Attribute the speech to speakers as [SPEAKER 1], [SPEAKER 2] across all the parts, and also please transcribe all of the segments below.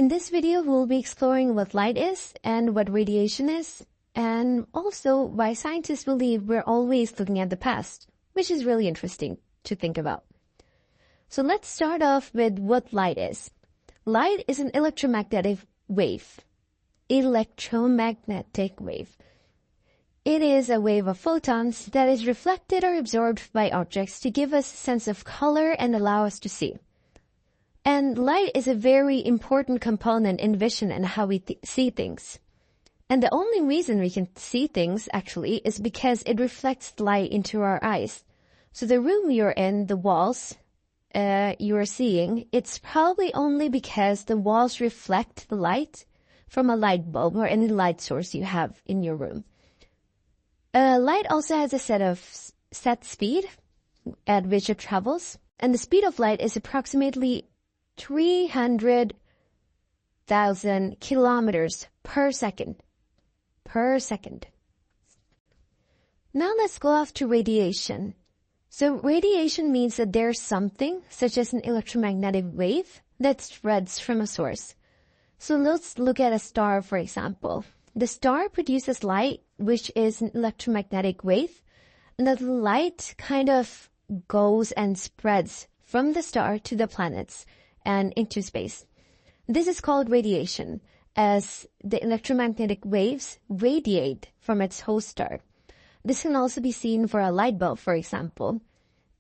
[SPEAKER 1] In this video, we'll be exploring what light is and what radiation is, and also why scientists believe we're always looking at the past, which is really interesting to think about. So let's start off with what light is. Light is an electromagnetic wave. Electromagnetic wave. It is a wave of photons that is reflected or absorbed by objects to give us a sense of color and allow us to see. And light is a very important component in vision and how we see things. And the only reason we can see things, actually, is because it reflects light into our eyes. So the room you're in, the walls you're seeing, it's probably only because the walls reflect the light from a light bulb or any light source you have in your room. Light also has a set speed at which it travels, and the speed of light is approximately 300,000 kilometers per second. Now let's go off to radiation. So radiation means that there's something, such as an electromagnetic wave, that spreads from a source. So let's look at a star, for example. The star produces light, which is an electromagnetic wave, and the light kind of goes and spreads from the star to the planets and into space. This is called radiation, as the electromagnetic waves radiate from its host star. This can also be seen for a light bulb, for example,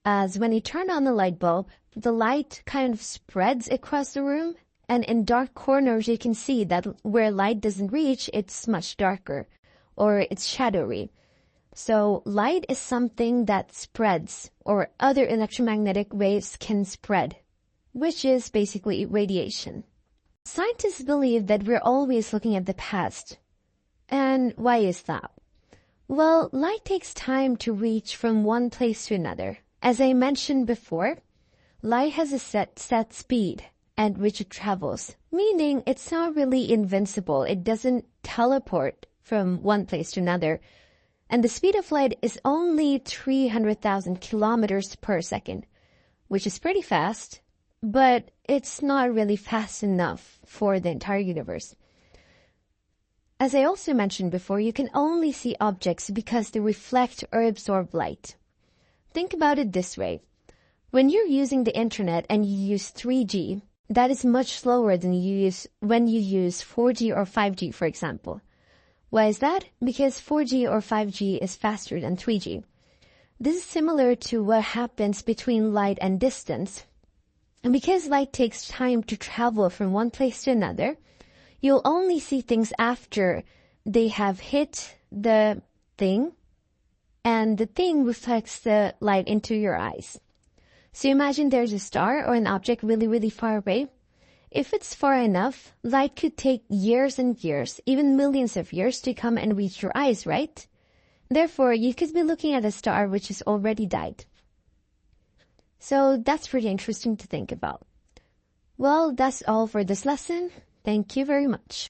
[SPEAKER 1] as when you turn on the light bulb, the light kind of spreads across the room, and in dark corners you can see that where light doesn't reach, it's much darker, or it's shadowy. So light is something that spreads, or other electromagnetic waves can spread, which is basically radiation. Scientists believe that we're always looking at the past. And why is that? Well, light takes time to reach from one place to another. As I mentioned before, light has a set speed at which it travels, meaning it's not really invincible. It doesn't teleport from one place to another. And the speed of light is only 300,000 kilometers per second, which is pretty fast, but it's not really fast enough for the entire universe. As I also mentioned before, you can only see objects because they reflect or absorb light. Think about it this way. When you're using the internet and you use 3G, that is much slower than when you use 4G or 5G, for example. Why is that? Because 4G or 5G is faster than 3G. This is similar to what happens between light and distance. And because light takes time to travel from one place to another, you'll only see things after they have hit the thing, and the thing reflects the light into your eyes. So imagine there's a star or an object really, really far away. If it's far enough, light could take years and years, even millions of years, to come and reach your eyes, right? Therefore, you could be looking at a star which has already died. So that's pretty interesting to think about. Well, that's all for this lesson. Thank you very much.